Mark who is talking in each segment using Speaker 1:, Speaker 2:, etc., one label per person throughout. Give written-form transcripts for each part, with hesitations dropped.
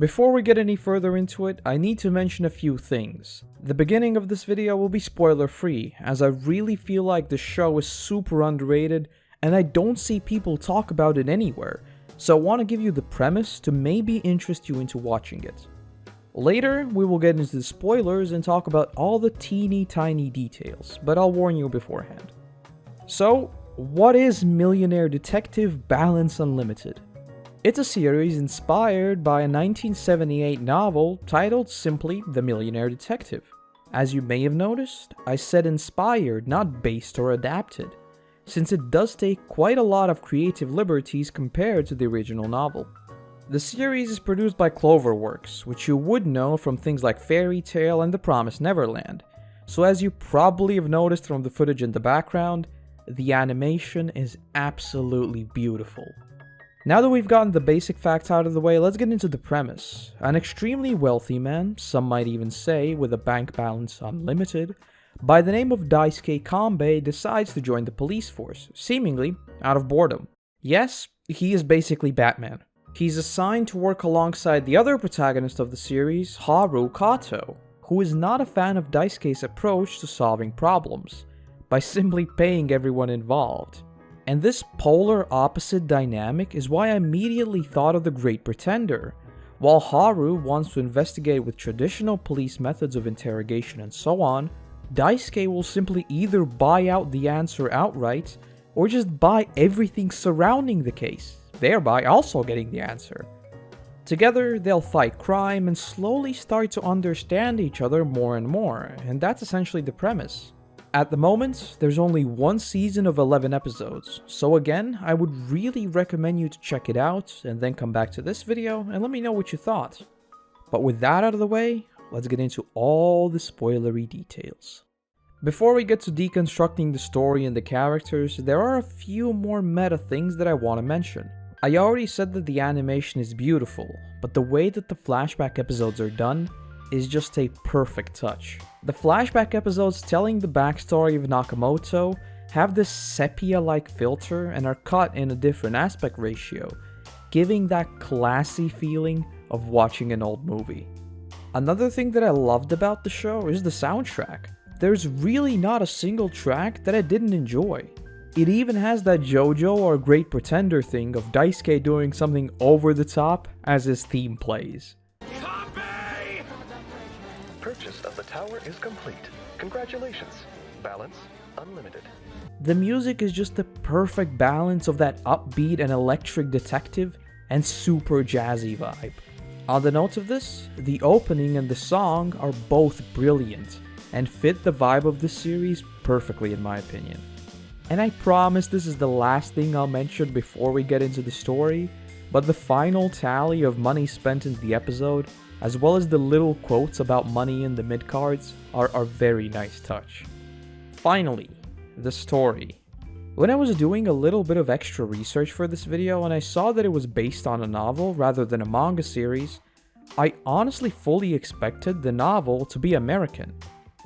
Speaker 1: Before we get any further into it, I need to mention a few things. The beginning of this video will be spoiler free, as I really feel like the show is super underrated and I don't see people talk about it anywhere, so I want to give you the premise to maybe interest you into watching it. Later, we will get into the spoilers and talk about all the teeny tiny details, but I'll warn you beforehand. So, what is Millionaire Detective Balance Unlimited? It's a series inspired by a 1978 novel titled simply The Millionaire Detective. As you may have noticed, I said inspired, not based or adapted, since it does take quite a lot of creative liberties compared to the original novel. The series is produced by Cloverworks, which you would know from things like Fairy Tail and The Promised Neverland, so as you probably have noticed from the footage in the background, the animation is absolutely beautiful. Now that we've gotten the basic facts out of the way, let's get into the premise. An extremely wealthy man, some might even say with a bank balance unlimited, by the name of Daisuke Kanbei decides to join the police force, seemingly out of boredom. Yes, he is basically Batman. He's assigned to work alongside the other protagonist of the series, Haru Kato, who is not a fan of Daisuke's approach to solving problems, by simply paying everyone involved. And this polar opposite dynamic is why I immediately thought of The Great Pretender. While Haru wants to investigate with traditional police methods of interrogation and so on, Daisuke will simply either buy out the answer outright, or just buy everything surrounding the case, thereby also getting the answer. Together, they'll fight crime and slowly start to understand each other more and more, and that's essentially the premise. At the moment, there's only one season of 11 episodes, so again, I would really recommend you to check it out and then come back to this video and let me know what you thought. But with that out of the way, let's get into all the spoilery details. Before we get to deconstructing the story and the characters, there are a few more meta things that I want to mention. I already said that the animation is beautiful, but the way that the flashback episodes are done is just a perfect touch. The flashback episodes telling the backstory of Nakamoto have this sepia-like filter and are cut in a different aspect ratio, giving that classy feeling of watching an old movie. Another thing that I loved about the show is the soundtrack. There's really not a single track that I didn't enjoy. It even has that JoJo or Great Pretender thing of Daisuke doing something over the top as his theme plays.
Speaker 2: Copy!
Speaker 3: Purchase of the tower is complete. Congratulations. Balance unlimited.
Speaker 1: The music is just the perfect balance of that upbeat and electric detective and super jazzy vibe. On the note of this, the opening and the song are both brilliant and fit the vibe of the series perfectly in my opinion. And I promise this is the last thing I'll mention before we get into the story, but the final tally of money spent in the episode, as well as the little quotes about money in the mid-cards, are a very nice touch. Finally, the story. When I was doing a little bit of extra research for this video and I saw that it was based on a novel rather than a manga series, I honestly fully expected the novel to be American,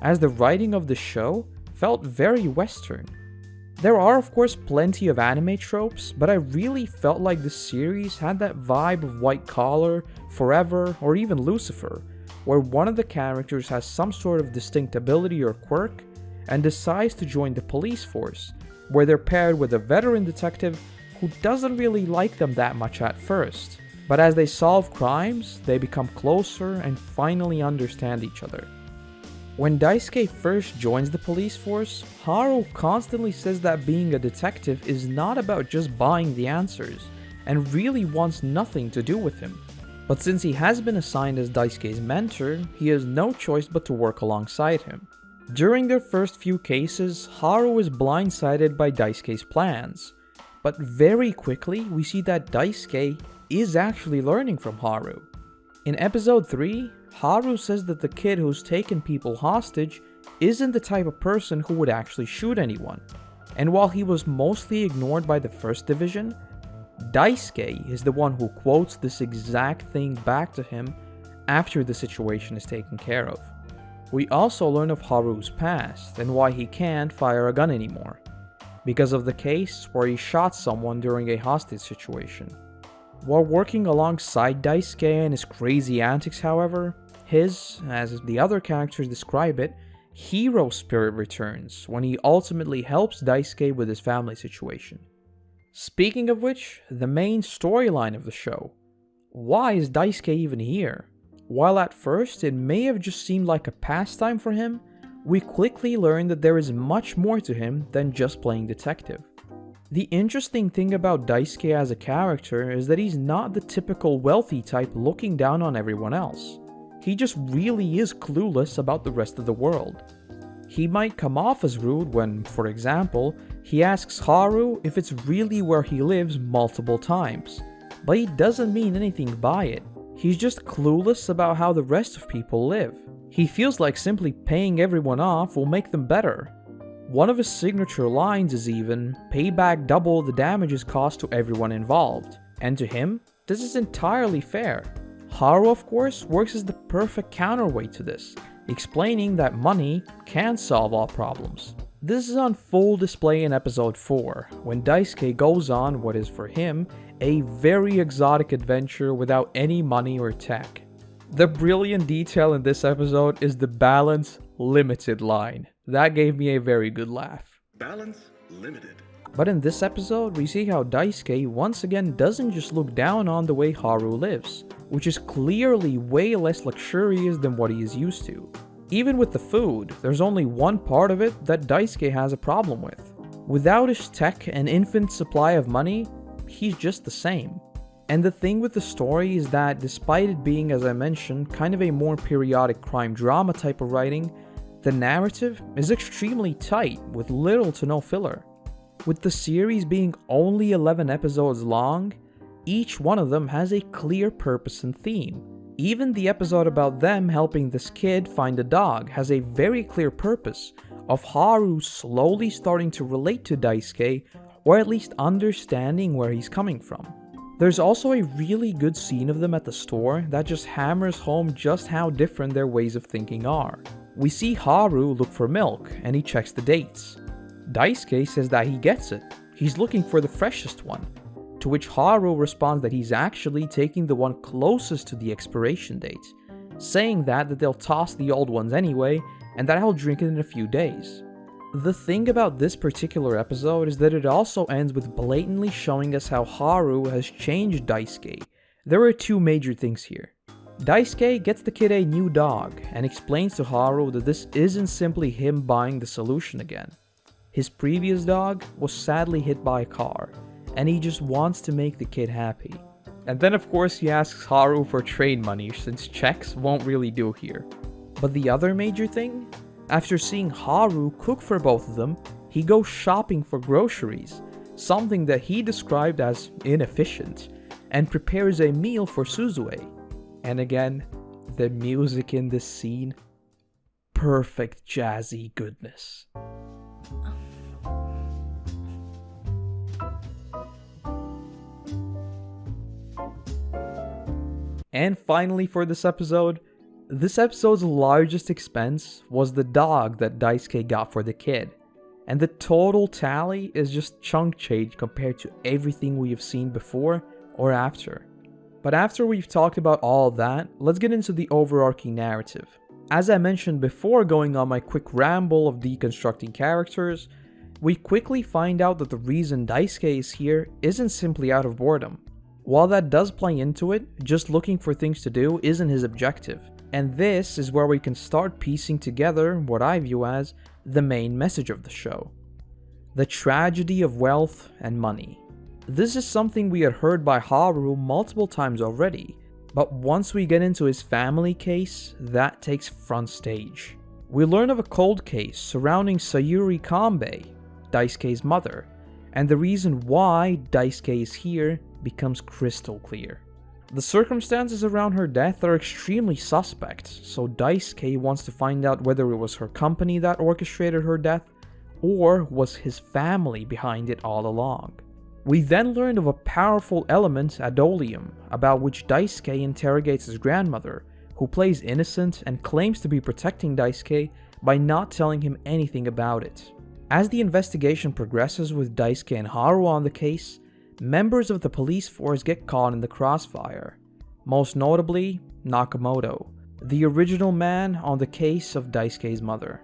Speaker 1: as the writing of the show felt very Western. There are of course plenty of anime tropes, but I really felt like the series had that vibe of White Collar, Forever, or even Lucifer, where one of the characters has some sort of distinct ability or quirk and decides to join the police force, where they're paired with a veteran detective who doesn't really like them that much at first, but as they solve crimes, they become closer and finally understand each other. When Daisuke first joins the police force, Haru constantly says that being a detective is not about just buying the answers, and really wants nothing to do with him. But since he has been assigned as Daisuke's mentor, he has no choice but to work alongside him. During their first few cases, Haru is blindsided by Daisuke's plans, but very quickly we see that Daisuke is actually learning from Haru. In episode 3, Haru says that the kid who's taken people hostage isn't the type of person who would actually shoot anyone, and while he was mostly ignored by the first division, Daisuke is the one who quotes this exact thing back to him after the situation is taken care of. We also learn of Haru's past and why he can't fire a gun anymore, because of the case where he shot someone during a hostage situation. While working alongside Daisuke and his crazy antics, however, his, as the other characters describe it, hero spirit returns when he ultimately helps Daisuke with his family situation. Speaking of which, the main storyline of the show. Why is Daisuke even here? While at first it may have just seemed like a pastime for him, we quickly learn that there is much more to him than just playing detective. The interesting thing about Daisuke as a character is that he's not the typical wealthy type looking down on everyone else. He just really is clueless about the rest of the world. He might come off as rude when, for example, he asks Haru if it's really where he lives multiple times, but he doesn't mean anything by it. He's just clueless about how the rest of people live. He feels like simply paying everyone off will make them better. One of his signature lines is even, "Pay back double the damages caused to everyone involved." And to him, this is entirely fair. Haru, of course, works as the perfect counterweight to this, explaining that money can solve all problems. This is on full display in episode 4, when Daisuke goes on what is for him a very exotic adventure without any money or tech. The brilliant detail in this episode is the balance limited line. That gave me a very good laugh.
Speaker 2: Balance limited.
Speaker 1: But in this episode, we see how Daisuke once again doesn't just look down on the way Haru lives, which is clearly way less luxurious than what he is used to. Even with the food, there's only one part of it that Daisuke has a problem with. Without his tech and infinite supply of money, he's just the same. And the thing with the story is that despite it being, as I mentioned, kind of a more periodic crime drama type of writing, the narrative is extremely tight with little to no filler. With the series being only 11 episodes long, each one of them has a clear purpose and theme. Even the episode about them helping this kid find a dog has a very clear purpose of Haru slowly starting to relate to Daisuke, or at least understanding where he's coming from. There's also a really good scene of them at the store that just hammers home just how different their ways of thinking are. We see Haru look for milk and he checks the dates. Daisuke says that he gets it, he's looking for the freshest one, to which Haru responds that he's actually taking the one closest to the expiration date, saying that they'll toss the old ones anyway and that he'll drink it in a few days. The thing about this particular episode is that it also ends with blatantly showing us how Haru has changed Daisuke. There are two major things here. Daisuke gets the kid a new dog and explains to Haru that this isn't simply him buying the solution again. His previous dog was sadly hit by a car, and he just wants to make the kid happy. And then of course he asks Haru for trade money since checks won't really do here. But the other major thing? After seeing Haru cook for both of them, he goes shopping for groceries, something that he described as inefficient, and prepares a meal for Suzue. And again, the music in this scene, perfect jazzy goodness. And finally for this episode's largest expense was the dog that Daisuke got for the kid. And the total tally is just chunk change compared to everything we have seen before or after. But after we've talked about all that, let's get into the overarching narrative. As I mentioned before going on my quick ramble of deconstructing characters, we quickly find out that the reason Daisuke is here isn't simply out of boredom. While that does play into it, just looking for things to do isn't his objective. And this is where we can start piecing together what I view as the main message of the show. The tragedy of wealth and money. This is something we had heard by Haru multiple times already, but once we get into his family case, that takes front stage. We learn of a cold case surrounding Sayuri Kanbei, Daisuke's mother, and the reason why Daisuke is here becomes crystal clear. The circumstances around her death are extremely suspect, so Daisuke wants to find out whether it was her company that orchestrated her death, or was his family behind it all along. We then learned of a powerful element, Adolium, about which Daisuke interrogates his grandmother, who plays innocent and claims to be protecting Daisuke by not telling him anything about it. As the investigation progresses with Daisuke and Haru on the case, members of the police force get caught in the crossfire. Most notably, Nakamoto, the original man on the case of Daisuke's mother.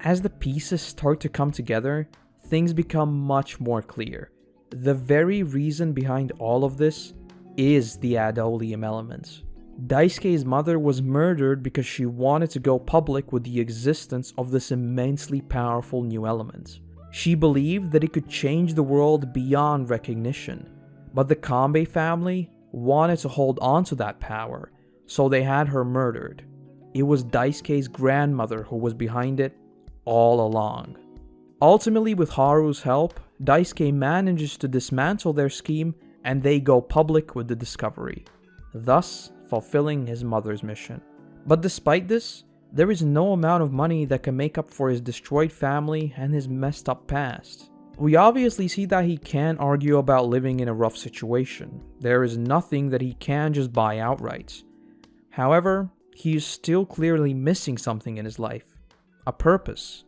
Speaker 1: As the pieces start to come together, things become much more clear. The very reason behind all of this is the adolium element. Daisuke's mother was murdered because she wanted to go public with the existence of this immensely powerful new element. She believed that it could change the world beyond recognition, but the Kanbei family wanted to hold on to that power, so they had her murdered. It was Daisuke's grandmother who was behind it all along. Ultimately, with Haru's help, Daisuke manages to dismantle their scheme and they go public with the discovery, thus fulfilling his mother's mission. But despite this, there is no amount of money that can make up for his destroyed family and his messed up past. We obviously see that he can't argue about living in a rough situation. There is nothing that he can just buy outright. However, he is still clearly missing something in his life, a purpose,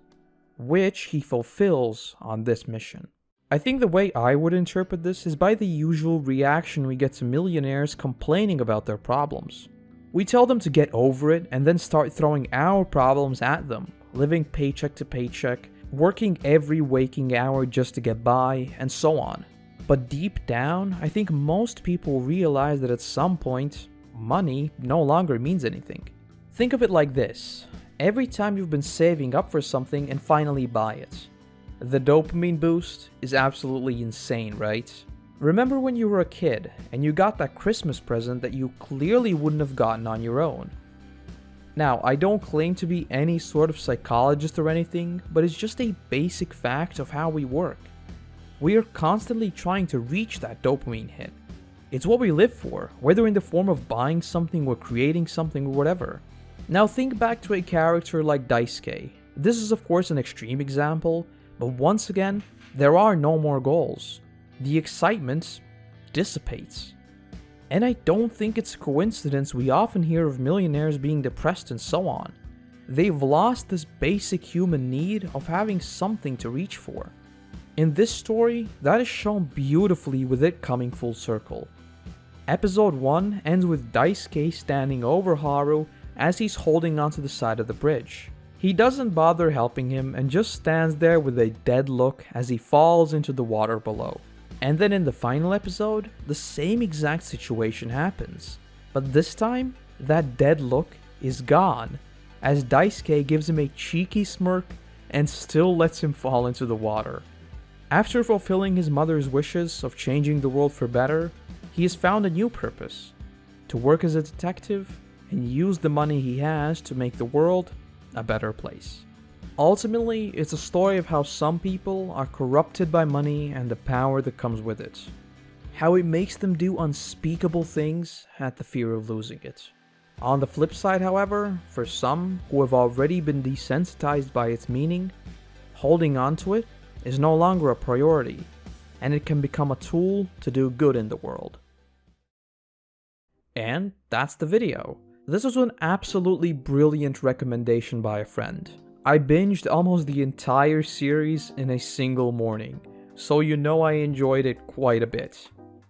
Speaker 1: which he fulfills on this mission. I think the way I would interpret this is by the usual reaction we get to millionaires complaining about their problems. We tell them to get over it and then start throwing our problems at them, living paycheck to paycheck, working every waking hour just to get by, and so on. But deep down, I think most people realize that at some point, money no longer means anything. Think of it like this. Every time you've been saving up for something and finally buy it, the dopamine boost is absolutely insane, right? Remember when you were a kid and you got that Christmas present that you clearly wouldn't have gotten on your own? Now, I don't claim to be any sort of psychologist or anything, but it's just a basic fact of how we work. We are constantly trying to reach that dopamine hit. It's what we live for, whether in the form of buying something or creating something or whatever. Now think back to a character like Daisuke. This is of course an extreme example, but once again, there are no more goals. The excitement dissipates. And I don't think it's a coincidence we often hear of millionaires being depressed and so on. They've lost this basic human need of having something to reach for. In this story, that is shown beautifully with it coming full circle. Episode 1 ends with Daisuke standing over Haru as he's holding onto the side of the bridge. He doesn't bother helping him and just stands there with a dead look as he falls into the water below. And then in the final episode, the same exact situation happens. But this time, that dead look is gone, as Daisuke gives him a cheeky smirk and still lets him fall into the water. After fulfilling his mother's wishes of changing the world for better, he has found a new purpose: to work as a detective and use the money he has to make the world a better place. Ultimately, it's a story of how some people are corrupted by money and the power that comes with it. How it makes them do unspeakable things at the fear of losing it. On the flip side, however, for some who have already been desensitized by its meaning, holding on to it is no longer a priority, and it can become a tool to do good in the world. And that's the video. This was an absolutely brilliant recommendation by a friend. I binged almost the entire series in a single morning, so you know I enjoyed it quite a bit.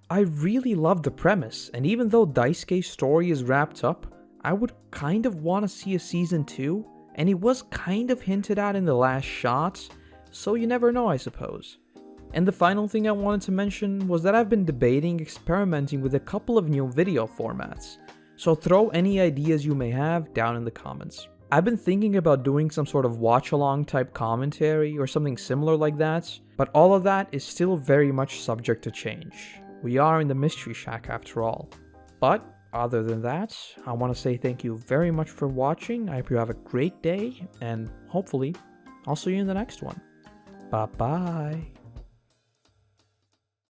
Speaker 1: I really loved the premise, and even though Daisuke's story is wrapped up, I would kind of want to see a season 2, and it was kind of hinted at in the last shot, so you never know, I suppose. And the final thing I wanted to mention was that I've been debating experimenting with a couple of new video formats, so throw any ideas you may have down in the comments. I've been thinking about doing some sort of watch-along type commentary or something similar like that, but all of that is still very much subject to change. We are in the Mystery Shack after all. But other than that, I want to say thank you very much for watching. I hope you have a great day, and hopefully I'll see you in the next one. Bye bye.